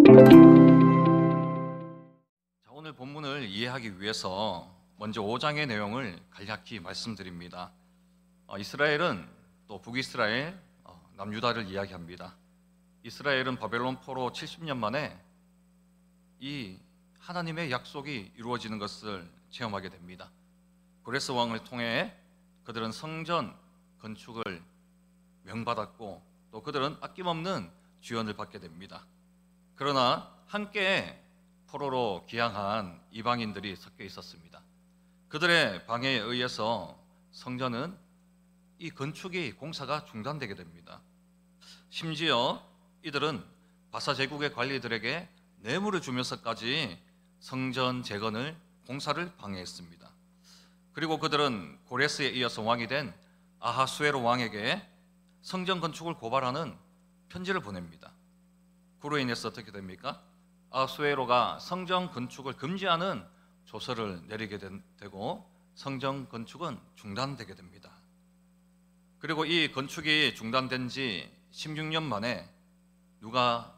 자, 오늘 본문을 이해하기 위해서 먼저 5장의 내용을 간략히 말씀드립니다. 이스라엘은 또 북이스라엘, 남유다를 이야기합니다. 이스라엘은 바벨론 포로 70년 만에 이 하나님의 약속이 이루어지는 것을 체험하게 됩니다. 고레스 왕을 통해 그들은 성전 건축을 명받았고 또 그들은 아낌없는 지원을 받게 됩니다. 그러나 함께 포로로 귀향한 이방인들이 섞여 있었습니다. 그들의 방해에 의해서 성전은 이 건축이 공사가 중단되게 됩니다. 심지어 이들은 바사 제국의 관리들에게 뇌물을 주면서까지 성전 재건을 공사를 방해했습니다. 그리고 그들은 고레스에 이어서 왕이 된 아하수에로 왕에게 성전 건축을 고발하는 편지를 보냅니다. 그로 인해서 어떻게 됩니까? 아하수에로가 성전 건축을 금지하는 조서를 내리게 되고 성전 건축은 중단되게 됩니다. 그리고 이 건축이 중단된 지 16년 만에 누가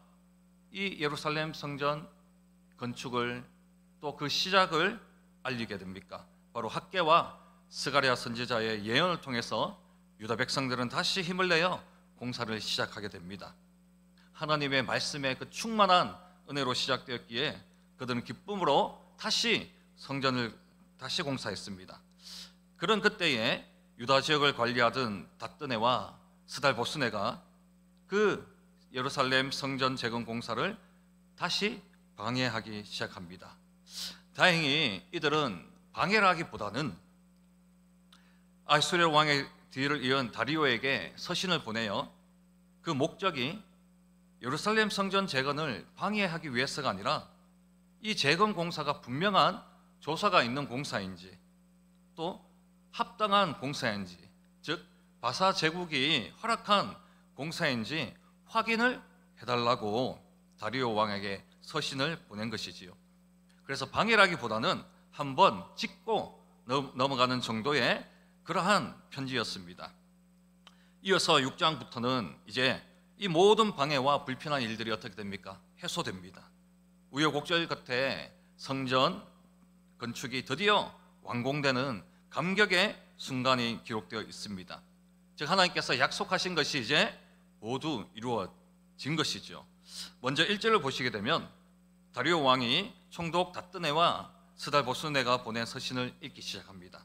이 예루살렘 성전 건축을 또 그 시작을 알리게 됩니까? 바로 학개와 스가랴 선지자의 예언을 통해서 유다 백성들은 다시 힘을 내어 공사를 시작하게 됩니다. 하나님의 말씀의 그 충만한 은혜로 시작되었기에 그들은 기쁨으로 다시 성전을 다시 공사했습니다. 그런 그때에 유다 지역을 관리하던 닷드네와 스달보스네가 그 예루살렘 성전 재건 공사를 다시 방해하기 시작합니다. 다행히 이들은 방해를 하기보다는 아수르 왕의 뒤를 이은 다리오에게 서신을 보내요. 그 목적이 예루살렘 성전 재건을 방해하기 위해서가 아니라 이 재건 공사가 분명한 조사가 있는 공사인지 또 합당한 공사인지, 즉 바사 제국이 허락한 공사인지 확인을 해달라고 다리오 왕에게 서신을 보낸 것이지요. 그래서 방해라기보다는 한번 짚고 넘어가는 정도의 그러한 편지였습니다. 이어서 6장부터는 이제 이 모든 방해와 불편한 일들이 어떻게 됩니까? 해소됩니다. 우여곡절 끝에 성전 건축이 드디어 완공되는 감격의 순간이 기록되어 있습니다. 즉 하나님께서 약속하신 것이 이제 모두 이루어진 것이죠. 먼저 1절을 보시게 되면 다리오 왕이 총독 닷드네와 스달보스네가 보낸 서신을 읽기 시작합니다.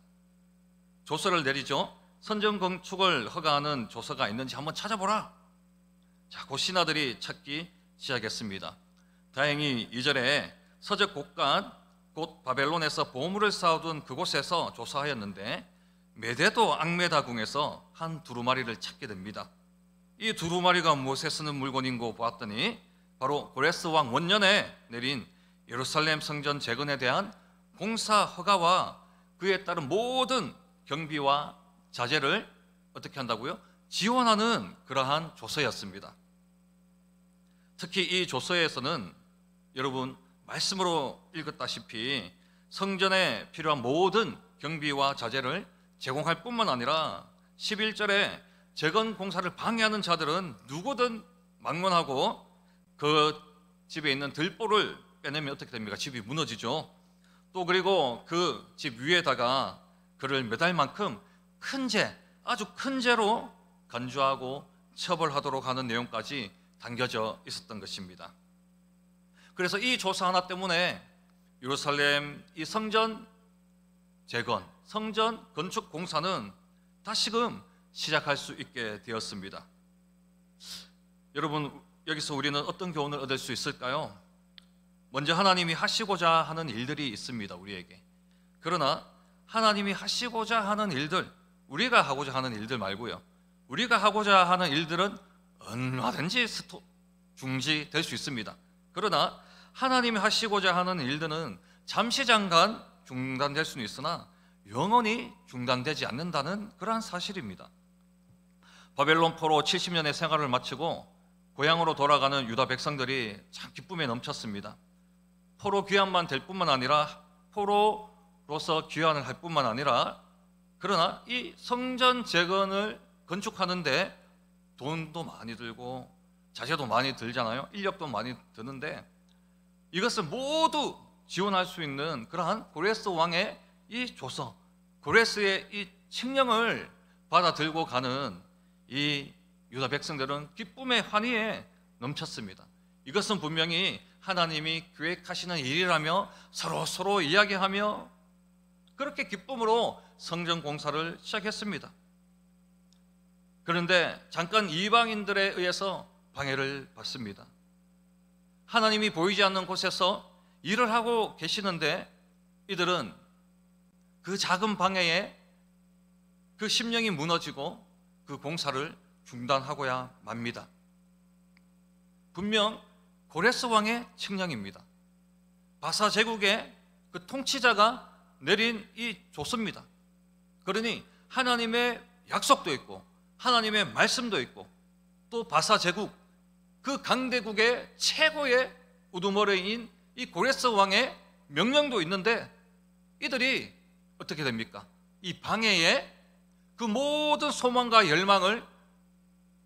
조서를 내리죠. 성전 건축을 허가하는 조서가 있는지 한번 찾아보라. 자, 곧 신하들이 찾기 시작했습니다. 다행히 2절에 서적 곳간 곧 바벨론에서 보물을 쌓아둔 그곳에서 조사하였는데 메데도 앙메다궁에서 한 두루마리를 찾게 됩니다. 이 두루마리가 무엇에 쓰는 물건인고 보았더니 바로 고레스 왕 원년에 내린 예루살렘 성전 재건에 대한 공사 허가와 그에 따른 모든 경비와 자재를 어떻게 한다고요? 지원하는 그러한 조서였습니다. 특히 이 조서에서는 여러분 말씀으로 읽었다시피 성전에 필요한 모든 경비와 자재를 제공할 뿐만 아니라 11절에 재건 공사를 방해하는 자들은 누구든 막론하고 그 집에 있는 들보를 빼내면 어떻게 됩니까? 집이 무너지죠. 또 그리고 그 집 위에다가 그를 매달 만큼 큰 죄, 아주 큰 죄로 간주하고 처벌하도록 하는 내용까지 담겨져 있었던 것입니다. 그래서 이 조사 하나 때문에 예루살렘 이 성전 재건, 성전 건축 공사는 다시금 시작할 수 있게 되었습니다. 여러분, 여기서 우리는 어떤 교훈을 얻을 수 있을까요? 먼저 하나님이 하시고자 하는 일들이 있습니다, 우리에게. 그러나 하나님이 하시고자 하는 일들, 우리가 하고자 하는 일들 말고요, 우리가 하고자 하는 일들은 얼마든지 중지될 수 있습니다. 그러나 하나님이 하시고자 하는 일들은 잠시 잠깐 중단될 수는 있으나 영원히 중단되지 않는다는 그러한 사실입니다. 바벨론 포로 70년의 생활을 마치고 고향으로 돌아가는 유다 백성들이 참 기쁨에 넘쳤습니다. 포로 귀환만 될 뿐만 아니라 포로로서 귀환을 할 뿐만 아니라 그러나 이 성전 재건을 건축하는데 돈도 많이 들고 자재도 많이 들잖아요. 인력도 많이 드는데 이것을 모두 지원할 수 있는 그러한 고레스 왕의 이 조서, 고레스의 이 칙령을 받아 들고 가는 이 유다 백성들은 기쁨의 환희에 넘쳤습니다. 이것은 분명히 하나님이 계획하시는 일이라며 서로 이야기하며 그렇게 기쁨으로 성전 공사를 시작했습니다. 그런데 잠깐 이방인들에 의해서 방해를 받습니다. 하나님이 보이지 않는 곳에서 일을 하고 계시는데 이들은 그 작은 방해에 그 심령이 무너지고 그 공사를 중단하고야 맙니다. 분명 고레스 왕의 칙령입니다. 바사 제국의 그 통치자가 내린 이 조서입니다. 그러니 하나님의 약속도 있고 하나님의 말씀도 있고 또 바사 제국 그 강대국의 최고의 우두머리인 이 고레스 왕의 명령도 있는데 이들이 어떻게 됩니까? 이 방해에 그 모든 소망과 열망을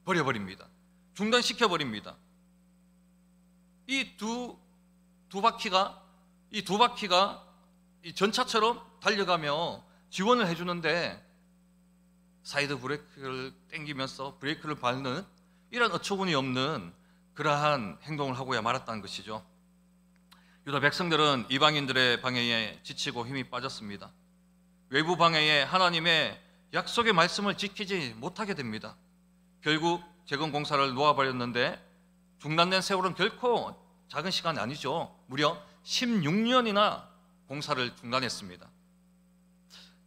버려버립니다. 중단시켜버립니다. 이 두 바퀴가 이 전차처럼 달려가며 지원을 해주는데 사이드 브레이크를 당기면서 브레이크를 밟는 이런 어처구니 없는 그러한 행동을 하고야 말았다는 것이죠. 유다 백성들은 이방인들의 방해에 지치고 힘이 빠졌습니다. 외부 방해에 하나님의 약속의 말씀을 지키지 못하게 됩니다. 결국 재건 공사를 놓아버렸는데 중단된 세월은 결코 작은 시간이 아니죠. 무려 16년이나 공사를 중단했습니다.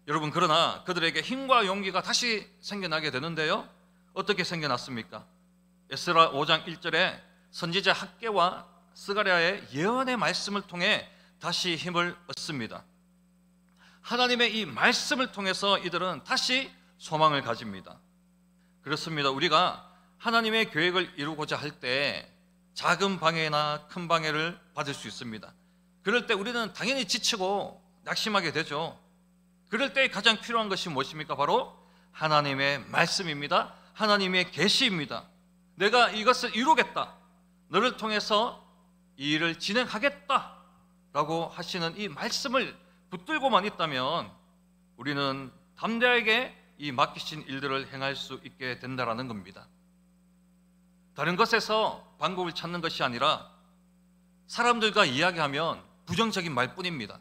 여러분, 그러나 그들에게 힘과 용기가 다시 생겨나게 되는데요. 어떻게 생겨났습니까? 에스라 5장 1절에 선지자 학개와 스가랴의 예언의 말씀을 통해 다시 힘을 얻습니다. 하나님의 이 말씀을 통해서 이들은 다시 소망을 가집니다. 그렇습니다. 우리가 하나님의 계획을 이루고자 할 때 작은 방해나 큰 방해를 받을 수 있습니다. 그럴 때 우리는 당연히 지치고 낙심하게 되죠. 그럴 때 가장 필요한 것이 무엇입니까? 바로 하나님의 말씀입니다. 하나님의 계시입니다. 내가 이것을 이루겠다, 너를 통해서 이 일을 진행하겠다 라고 하시는 이 말씀을 붙들고만 있다면 우리는 담대하게 이 맡기신 일들을 행할 수 있게 된다는 겁니다. 다른 것에서 방법을 찾는 것이 아니라 사람들과 이야기하면 부정적인 말뿐입니다.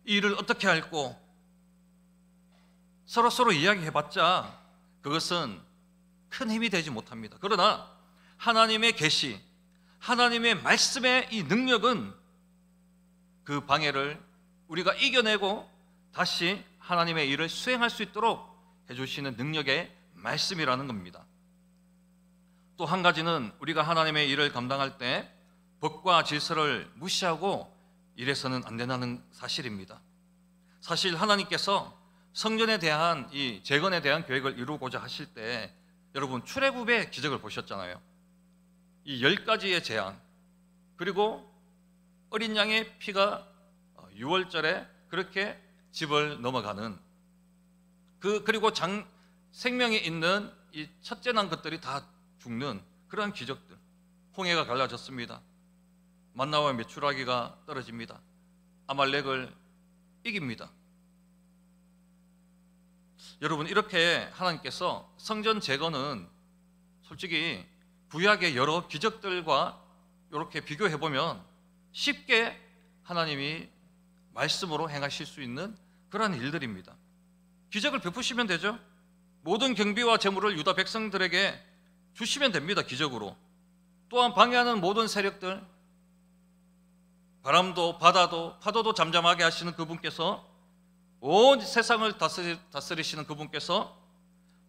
이 일을 어떻게 할고 서로 이야기해봤자 그것은 큰 힘이 되지 못합니다. 그러나 하나님의 계시, 하나님의 말씀의 이 능력은 그 방해를 우리가 이겨내고 다시 하나님의 일을 수행할 수 있도록 해주시는 능력의 말씀이라는 겁니다. 또 한 가지는 우리가 하나님의 일을 감당할 때 법과 질서를 무시하고 일해서는 안 된다는 사실입니다. 사실 하나님께서 성전에 대한 이 재건에 대한 계획을 이루고자 하실 때 여러분 출애굽의 기적을 보셨잖아요. 이 10가지의 재앙, 그리고 어린 양의 피가 유월절에 그렇게 집을 넘어가는 그리고 생명이 있는 이 첫째 난 것들이 다 죽는 그러한 기적들. 홍해가 갈라졌습니다. 만나와 메추라기가 떨어집니다. 아말렉을 이깁니다. 여러분, 이렇게 하나님께서 성전 재건은 솔직히 구약의 여러 기적들과 이렇게 비교해보면 쉽게 하나님이 말씀으로 행하실 수 있는 그러한 일들입니다. 기적을 베푸시면 되죠. 모든 경비와 재물을 유다 백성들에게 주시면 됩니다. 기적으로. 또한 방해하는 모든 세력들, 바람도 바다도 파도도 잠잠하게 하시는 그분께서, 온 세상을 다스리시는 그분께서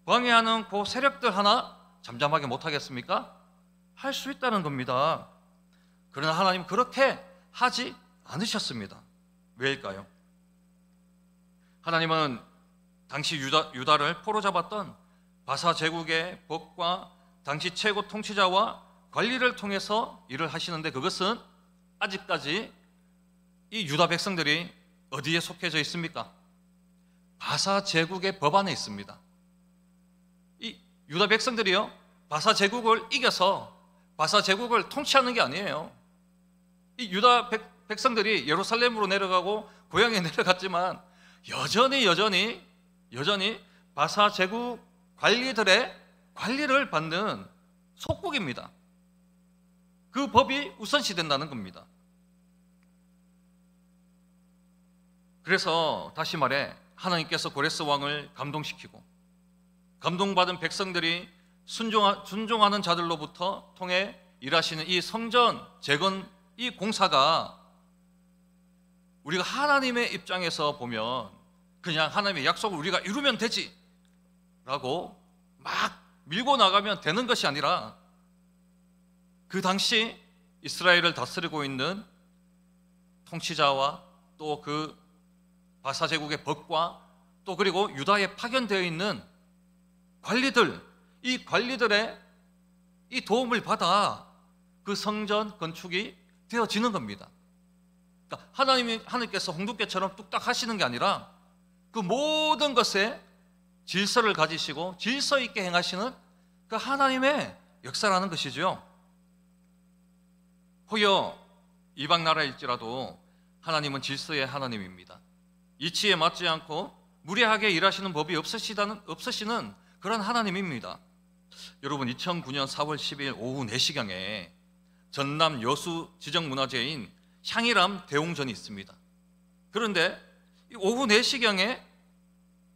방해하는 그 세력들 하나 잠잠하게 못하겠습니까? 할 수 있다는 겁니다. 그러나 하나님 그렇게 하지 않으셨습니다. 왜일까요? 하나님은 당시 유다를 포로 잡았던 바사 제국의 법과 당시 최고 통치자와 관리를 통해서 일을 하시는데 그것은 아직까지 이 유다 백성들이 어디에 속해져 있습니까? 바사 제국의 법 안에 있습니다. 이 유다 백성들이요, 바사 제국을 이겨서 바사 제국을 통치하는 게 아니에요. 이 유다 백성들이 예루살렘으로 내려가고 고향에 내려갔지만 여전히 바사 제국 관리들의 관리를 받는 속국입니다. 그 법이 우선시된다는 겁니다. 그래서 다시 말해 하나님께서 고레스 왕을 감동시키고 감동받은 백성들이 순종하는 자들로부터 통해 일하시는 이 성전 재건 이 공사가 우리가 하나님의 입장에서 보면 그냥 하나님의 약속을 우리가 이루면 되지 라고 막 밀고 나가면 되는 것이 아니라 그 당시 이스라엘을 다스리고 있는 통치자와 또 그 바사 제국의 법과 또 그리고 유다에 파견되어 있는 관리들, 이 관리들의 이 도움을 받아 그 성전 건축이 되어지는 겁니다. 그러니까 하나님께서 홍두깨처럼 뚝딱 하시는 게 아니라 그 모든 것에 질서를 가지시고 질서 있게 행하시는 그 하나님의 역사라는 것이죠. 혹여 이방 나라일지라도 하나님은 질서의 하나님입니다. 이치에 맞지 않고 무례하게 일하시는 법이 없으시는 그런 하나님입니다. 여러분 2009년 4월 10일 오후 4시경에 전남 여수 지정문화재인 향일암 대웅전이 있습니다. 그런데 오후 4시경에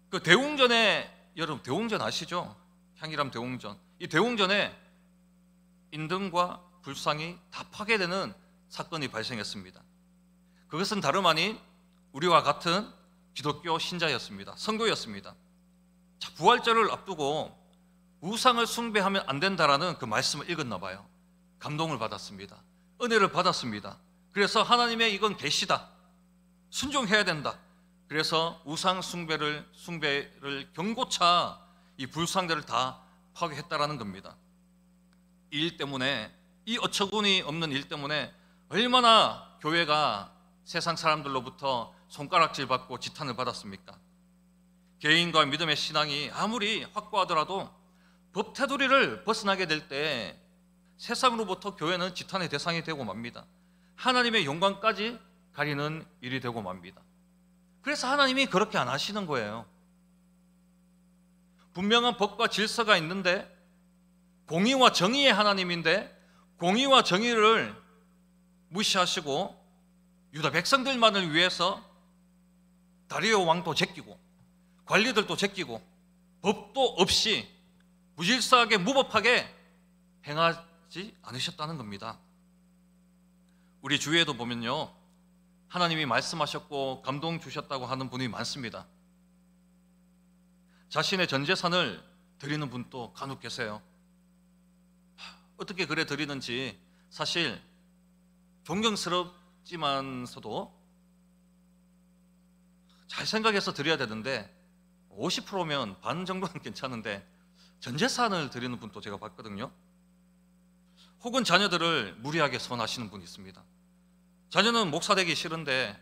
그 대웅전에, 여러분 대웅전 아시죠? 향일암 대웅전. 이 대웅전에 인등과 불상이 다 파괴되는 사건이 발생했습니다. 그것은 다름 아닌 우리와 같은 기독교 신자였습니다. 성도였습니다. 자, 부활절을 앞두고 우상을 숭배하면 안 된다라는 그 말씀을 읽었나 봐요. 감동을 받았습니다. 은혜를 받았습니다. 그래서 하나님의 이건 계시다. 순종해야 된다. 그래서 우상 숭배를 경고차 이 불상들을 다 파괴했다라는 겁니다. 이 일 때문에, 이 어처구니 없는 일 때문에 얼마나 교회가 세상 사람들로부터 손가락질 받고 지탄을 받았습니까? 개인과 믿음의 신앙이 아무리 확고하더라도 법 테두리를 벗어나게 될 때 세상으로부터 교회는 지탄의 대상이 되고 맙니다. 하나님의 영광까지 가리는 일이 되고 맙니다. 그래서 하나님이 그렇게 안 하시는 거예요. 분명한 법과 질서가 있는데 공의와 정의의 하나님인데 공의와 정의를 무시하시고 유다 백성들만을 위해서 다리오 왕도 제끼고 관리들도 제끼고 법도 없이 무질서하게 무법하게 행하지 않으셨다는 겁니다. 우리 주위에도 보면요, 하나님이 말씀하셨고 감동 주셨다고 하는 분이 많습니다. 자신의 전 재산을 드리는 분도 간혹 계세요. 어떻게 그래 드리는지 사실 존경스럽지만서도 잘 생각해서 드려야 되는데 50%면 반 정도는 괜찮은데 전 재산을 드리는 분도 제가 봤거든요. 혹은 자녀들을 무리하게 선하시는 분이 있습니다. 자녀는 목사 되기 싫은데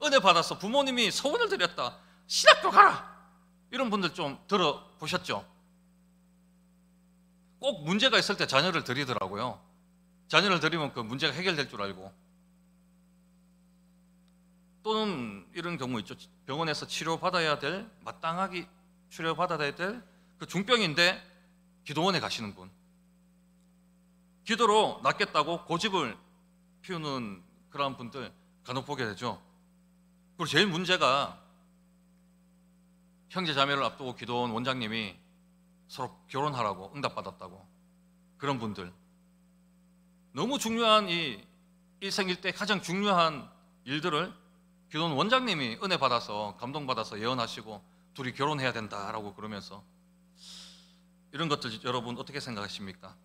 은혜 받아서 부모님이 소원을 드렸다, 신학교 가라, 이런 분들 좀 들어보셨죠? 꼭 문제가 있을 때 자녀를 드리더라고요. 자녀를 드리면 그 문제가 해결될 줄 알고. 또는 이런 경우 있죠. 병원에서 치료받아야 될, 마땅하게 치료받아야 될 그 중병인데 기도원에 가시는 분, 기도로 낫겠다고 고집을 피우는 그런 분들 간혹 보게 되죠. 그리고 제일 문제가 형제 자매를 앞두고 기도원 원장님이 서로 결혼하라고 응답받았다고, 그런 분들, 너무 중요한 이 일생일대 가장 중요한 일들을 기도원 원장님이 은혜 받아서 감동받아서 예언하시고 둘이 결혼해야 된다라고 그러면서, 이런 것들 여러분 어떻게 생각하십니까?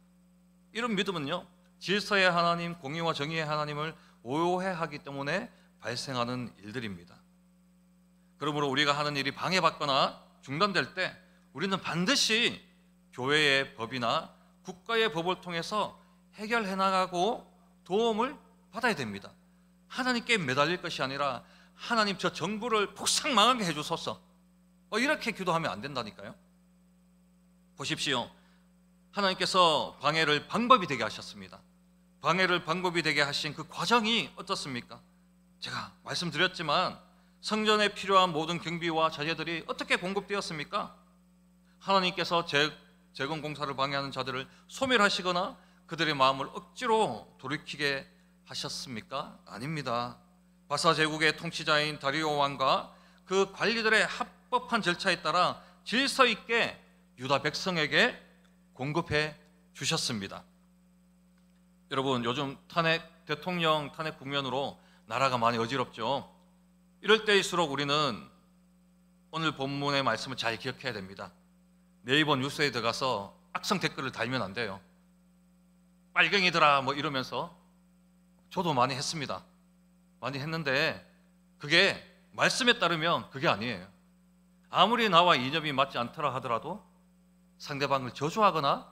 이런 믿음은요, 질서의 하나님, 공의와 정의의 하나님을 오해하기 때문에 발생하는 일들입니다. 그러므로 우리가 하는 일이 방해받거나 중단될 때 우리는 반드시 교회의 법이나 국가의 법을 통해서 해결해 나가고 도움을 받아야 됩니다. 하나님께 매달릴 것이 아니라 하나님 저 정부를 폭삭 망하게 해주소서, 이렇게 기도하면 안 된다니까요. 보십시오. 하나님께서 방해를 방법이 되게 하셨습니다. 방해를 방법이 되게 하신 그 과정이 어떻습니까? 제가 말씀드렸지만 성전에 필요한 모든 경비와 자재들이 어떻게 공급되었습니까? 하나님께서 재건 공사를 방해하는 자들을 소멸하시거나 그들의 마음을 억지로 돌이키게 하셨습니까? 아닙니다. 바사 제국의 통치자인 다리오 왕과 그 관리들의 합법한 절차에 따라 질서 있게 유다 백성에게 공급해 주셨습니다. 여러분, 요즘 대통령 탄핵 국면으로 나라가 많이 어지럽죠. 이럴 때일수록 우리는 오늘 본문의 말씀을 잘 기억해야 됩니다. 네이버 뉴스에 들어가서 악성 댓글을 달면 안 돼요. 빨갱이들아 뭐 이러면서. 저도 많이 했습니다. 많이 했는데 그게 말씀에 따르면 그게 아니에요. 아무리 나와 이념이 맞지 않더라 하더라도 상대방을 저주하거나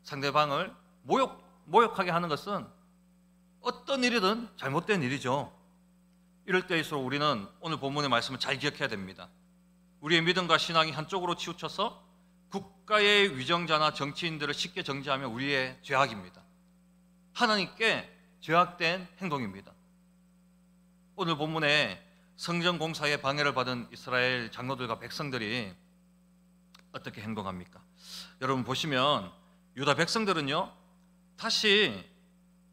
상대방을 모욕하게 하는 것은 어떤 일이든 잘못된 일이죠. 이럴 때일수록 우리는 오늘 본문의 말씀을 잘 기억해야 됩니다. 우리의 믿음과 신앙이 한쪽으로 치우쳐서 국가의 위정자나 정치인들을 쉽게 정죄하면 우리의 죄악입니다. 하나님께 죄악된 행동입니다. 오늘 본문에 성전 공사에 방해를 받은 이스라엘 장로들과 백성들이 어떻게 행동합니까? 여러분 보시면 유다 백성들은요, 다시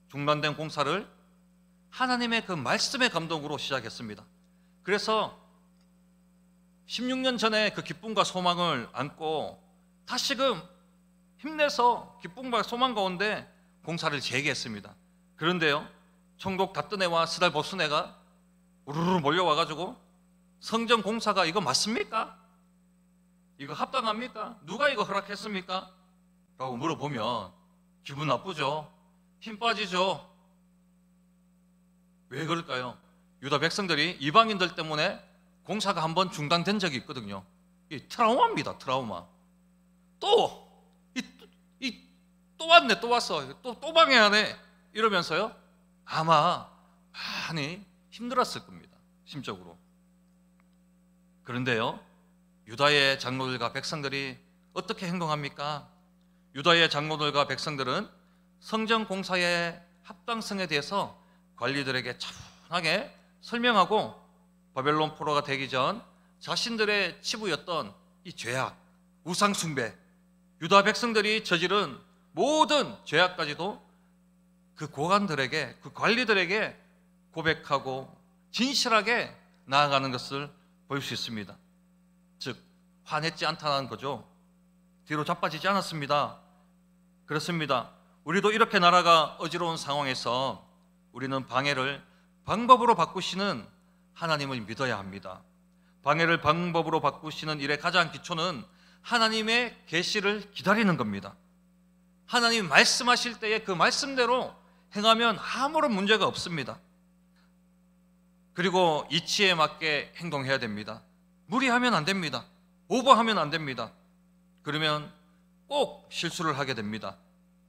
중단된 공사를 하나님의 그 말씀의 감동으로 시작했습니다. 그래서 16년 전에 그 기쁨과 소망을 안고 다시금 힘내서 기쁨과 소망 가운데 공사를 재개했습니다. 그런데요, 총독 다뜨네와 스달 보스네가 우르르 몰려와가지고 성전 공사가 이거 맞습니까? 이거 합당합니까? 누가 이거 허락했습니까? 라고 물어보면 기분 나쁘죠. 힘 빠지죠. 왜 그럴까요? 유다 백성들이 이방인들 때문에 공사가 한번 중단된 적이 있거든요. 이 트라우마입니다. 트라우마. 또 왔네. 또 왔어. 또 방해하네. 이러면서요, 아마 많이 힘들었을 겁니다. 심적으로. 그런데요, 유다의 장로들과 백성들이 어떻게 행동합니까? 유다의 장로들과 백성들은 성전 공사의 합당성에 대해서 관리들에게 차분하게 설명하고 바벨론 포로가 되기 전 자신들의 치부였던 이 죄악, 우상 숭배, 유다 백성들이 저지른 모든 죄악까지도 그 고관들에게, 그 관리들에게 고백하고 진실하게 나아가는 것을 볼 수 있습니다. 즉, 화냈지 않다는 거죠. 뒤로 자빠지지 않았습니다. 그렇습니다. 우리도 이렇게 나라가 어지러운 상황에서 우리는 방해를 방법으로 바꾸시는 하나님을 믿어야 합니다. 방해를 방법으로 바꾸시는 일의 가장 기초는 하나님의 계시를 기다리는 겁니다. 하나님이 말씀하실 때에 그 말씀대로 행하면 아무런 문제가 없습니다. 그리고 이치에 맞게 행동해야 됩니다. 무리하면 안 됩니다. 오버하면 안 됩니다. 그러면 꼭 실수를 하게 됩니다.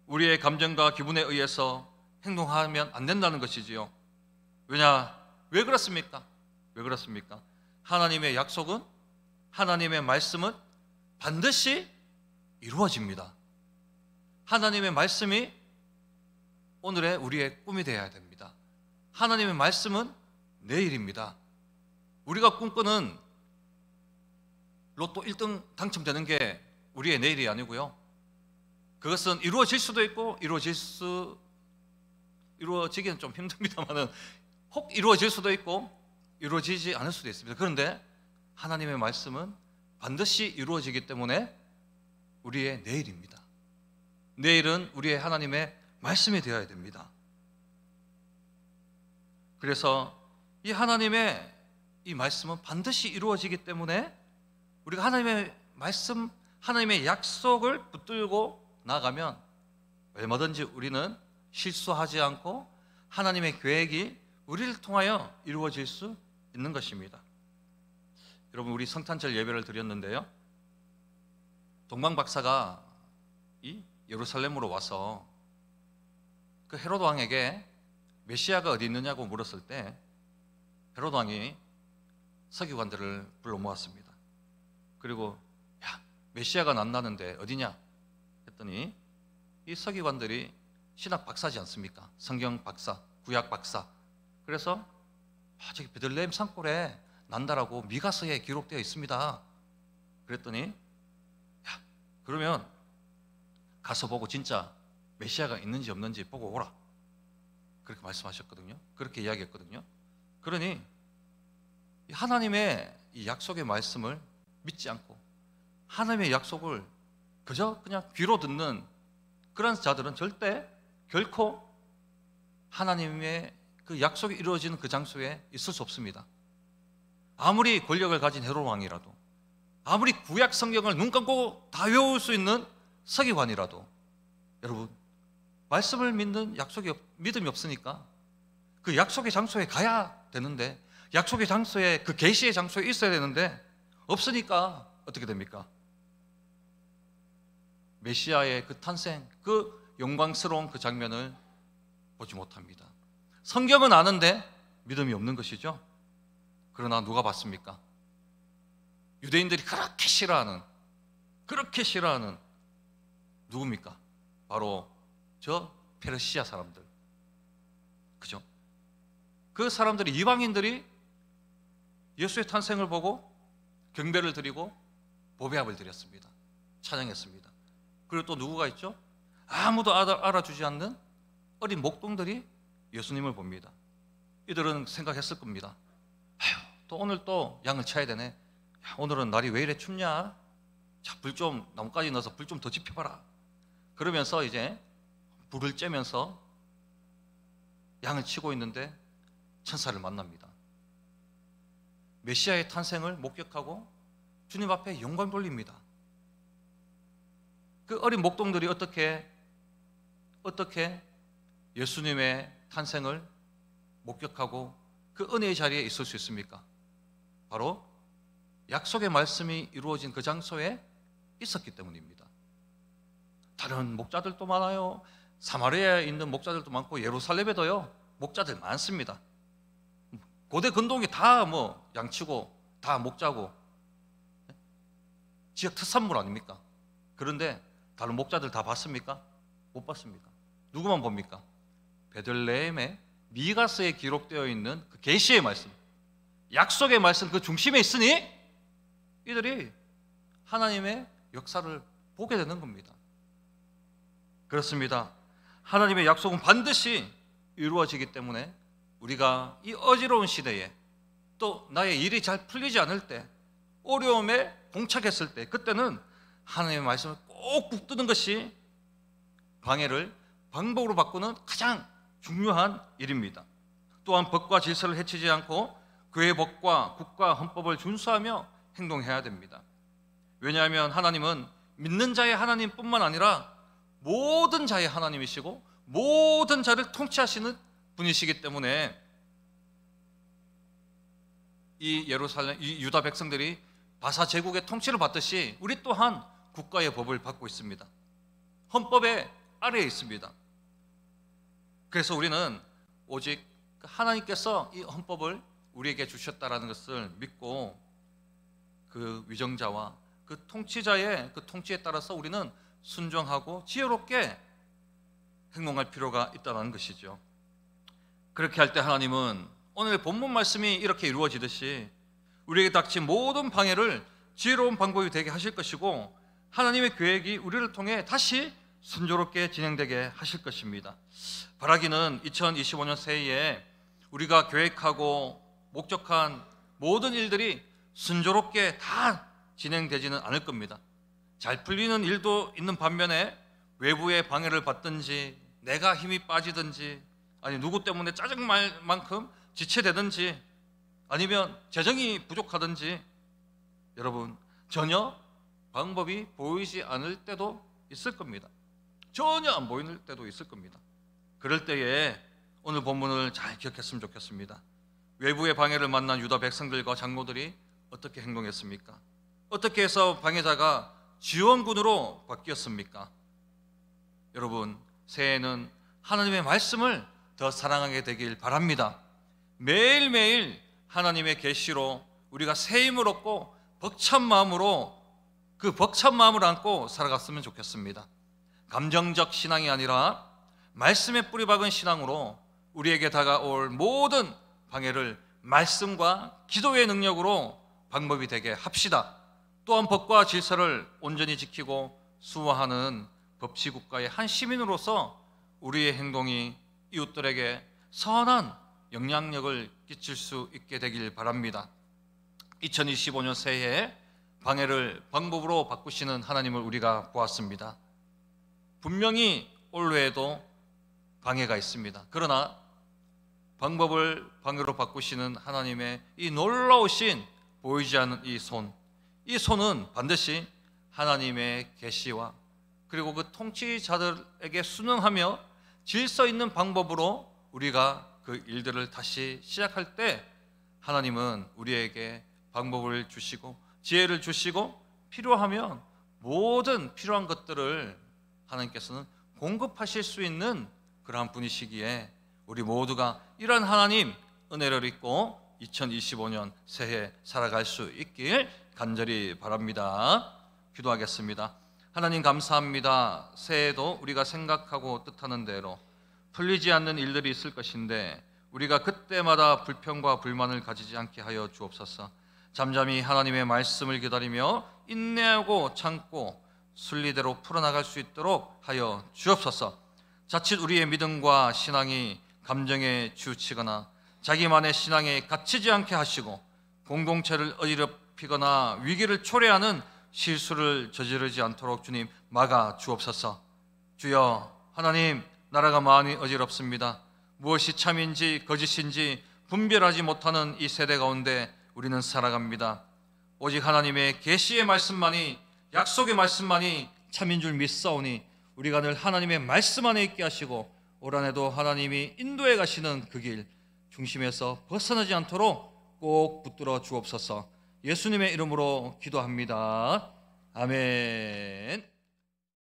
우리의 감정과 기분에 의해서 행동하면 안 된다는 것이지요. 왜 그렇습니까? 왜 그렇습니까? 하나님의 약속은, 하나님의 말씀은 반드시 이루어집니다. 하나님의 말씀이 오늘의 우리의 꿈이 되어야 됩니다. 하나님의 말씀은 내일입니다. 우리가 꿈꾸는 로또 1등 당첨되는 게 우리의 내일이 아니고요, 그것은 이루어질 수도 있고 이루어지기는 좀 힘듭니다만은 혹 이루어질 수도 있고 이루어지지 않을 수도 있습니다. 그런데 하나님의 말씀은 반드시 이루어지기 때문에 우리의 내일입니다. 내일은 우리의 하나님의 말씀이 되어야 됩니다. 그래서 이 하나님의 이 말씀은 반드시 이루어지기 때문에 우리가 하나님의 말씀, 하나님의 약속을 붙들고 나가면 얼마든지 우리는 실수하지 않고 하나님의 계획이 우리를 통하여 이루어질 수 있는 것입니다. 여러분, 우리 성탄절 예배를 드렸는데요, 동방 박사가 이 예루살렘으로 와서 그 헤로드 왕에게 메시아가 어디 있느냐고 물었을 때 헤로드 왕이 서기관들을 불러 모았습니다. 그리고 메시아가 난다는데 어디냐 했더니 이 서기관들이 신학 박사지 않습니까? 성경 박사, 구약 박사. 그래서 저기 베들레헴 산골에 난다라고 미가서에 기록되어 있습니다. 그랬더니 야, 그러면 가서 보고 진짜 메시아가 있는지 없는지 보고 오라. 그렇게 말씀하셨거든요. 그렇게 이야기했거든요. 그러니 하나님의 이 약속의 말씀을 믿지 않고 하나님의 약속을 그냥 귀로 듣는 그런 자들은 절대 결코 하나님의 그 약속이 이루어지는 그 장소에 있을 수 없습니다. 아무리 권력을 가진 헤롯 왕이라도, 아무리 구약 성경을 눈 감고 다 외울 수 있는 서기관이라도, 여러분 말씀을 믿는 믿음이 없으니까 그 약속의 장소에 가야 되는데, 약속의 장소에, 그 계시의 장소에 있어야 되는데 없으니까 어떻게 됩니까? 메시아의 그 탄생, 그 영광스러운 그 장면을 보지 못합니다. 성경은 아는데 믿음이 없는 것이죠. 그러나 누가 봤습니까? 유대인들이 그렇게 싫어하는 누굽니까? 바로 저 페르시아 사람들. 그죠? 그 사람들이, 이방인들이 예수의 탄생을 보고 경배를 드리고 보배합을 드렸습니다. 찬양했습니다. 그리고 또 누구가 있죠? 아무도 알아주지 않는 어린 목동들이 예수님을 봅니다. 이들은 생각했을 겁니다. 또 오늘 또 양을 쳐야 되네. 야, 오늘은 날이 왜 이래 춥냐? 자, 나뭇가지 넣어서 불 좀 더 지펴봐라. 그러면서 이제 불을 쬐면서 양을 치고 있는데 천사를 만납니다. 메시아의 탄생을 목격하고 주님 앞에 영광 돌립니다. 그 어린 목동들이 어떻게 예수님의 탄생을 목격하고 그 은혜의 자리에 있을 수 있습니까? 바로 약속의 말씀이 이루어진 그 장소에 있었기 때문입니다. 다른 목자들도 많아요. 사마리아에 있는 목자들도 많고 예루살렘에도요 목자들 많습니다. 고대 근동이 다 양치고 다 목자고 지역 특산물 아닙니까? 그런데 다른 목자들 다 봤습니까? 못 봤습니까? 누구만 봅니까? 베들레헴의 미가서에 기록되어 있는 그 계시의 말씀, 약속의 말씀 그 중심에 있으니 이들이 하나님의 역사를 보게 되는 겁니다. 그렇습니다. 하나님의 약속은 반드시 이루어지기 때문에 우리가 이 어지러운 시대에, 또 나의 일이 잘 풀리지 않을 때, 어려움에 봉착했을 때, 그때는 하나님의 말씀을 꼭 붙드는 것이 방해를 방법으로 바꾸는 가장 중요한 일입니다. 또한 법과 질서를 해치지 않고 교회 법과 국가 헌법을 준수하며 행동해야 됩니다. 왜냐하면 하나님은 믿는 자의 하나님뿐만 아니라 모든 자의 하나님이시고 모든 자를 통치하시는 분이시기 때문에 이 유다 백성들이 바사 제국의 통치를 받듯이 우리 또한 국가의 법을 받고 있습니다. 헌법의 아래에 있습니다. 그래서 우리는 오직 하나님께서 이 헌법을 우리에게 주셨다라는 것을 믿고 그 위정자와 그 통치자의 그 통치에 따라서 우리는 순종하고 지혜롭게 행동할 필요가 있다는 것이죠. 그렇게 할 때 하나님은 오늘 본문 말씀이 이렇게 이루어지듯이 우리에게 닥친 모든 방해를 지혜로운 방법이 되게 하실 것이고, 하나님의 계획이 우리를 통해 다시 순조롭게 진행되게 하실 것입니다. 바라기는 2025년 새해에 우리가 계획하고 목적한 모든 일들이 순조롭게 다 진행되지는 않을 겁니다. 잘 풀리는 일도 있는 반면에 외부의 방해를 받든지, 내가 힘이 빠지든지, 아니 누구 때문에 짜증만큼 지체되든지, 아니면 재정이 부족하든지, 여러분 전혀 방법이 보이지 않을 때도 있을 겁니다. 전혀 안 보이는 때도 있을 겁니다. 그럴 때에 오늘 본문을 잘 기억했으면 좋겠습니다. 외부의 방해를 만난 유다 백성들과 장로들이 어떻게 행동했습니까? 어떻게 해서 방해자가 지원군으로 바뀌었습니까? 여러분, 새해에는 하나님의 말씀을 더 사랑하게 되길 바랍니다. 매일매일 하나님의 계시로 우리가 새 힘을 얻고 벅찬 마음으로 그 벅찬 마음을 안고 살아갔으면 좋겠습니다. 감정적 신앙이 아니라 말씀에 뿌리 박은 신앙으로 우리에게 다가올 모든 방해를 말씀과 기도의 능력으로 방법이 되게 합시다. 또한 법과 질서를 온전히 지키고 수호하는 법치국가의 한 시민으로서 우리의 행동이 이웃들에게 선한 영향력을 끼칠 수 있게 되길 바랍니다. 2025년 새해에 방해를 방법으로 바꾸시는 하나님을 우리가 보았습니다. 분명히 올해에도 방해가 있습니다. 그러나 방법을 방해로 바꾸시는 하나님의 이 놀라우신 보이지 않는 이 손은 반드시 하나님의 계시와 그리고 그 통치자들에게 순응하며 질서 있는 방법으로 우리가 그 일들을 다시 시작할 때 하나님은 우리에게 방법을 주시고 지혜를 주시고 필요하면 모든 필요한 것들을 하나님께서는 공급하실 수 있는 그러한 분이시기에 우리 모두가 이러한 하나님 은혜를 믿고 2025년 새해 살아갈 수 있길 간절히 바랍니다. 기도하겠습니다. 하나님 감사합니다. 새해에도 우리가 생각하고 뜻하는 대로 풀리지 않는 일들이 있을 것인데 우리가 그때마다 불평과 불만을 가지지 않게 하여 주옵소서. 잠잠히 하나님의 말씀을 기다리며 인내하고 참고 순리대로 풀어나갈 수 있도록 하여 주옵소서. 자칫 우리의 믿음과 신앙이 감정에 치우치거나 자기만의 신앙에 갇히지 않게 하시고 공동체를 어지럽히거나 위기를 초래하는 실수를 저지르지 않도록 주님 막아 주옵소서. 주여 하나님, 나라가 많이 어지럽습니다. 무엇이 참인지 거짓인지 분별하지 못하는 이 세대 가운데 우리는 살아갑니다. 오직 하나님의 계시의 말씀만이, 약속의 말씀만이 참인 줄 믿사오니 우리가 늘 하나님의 말씀 안에 있게 하시고 올 한해도 하나님이 인도해 가시는 그 길 중심에서 벗어나지 않도록 꼭 붙들어 주옵소서. 예수님의 이름으로 기도합니다. 아멘.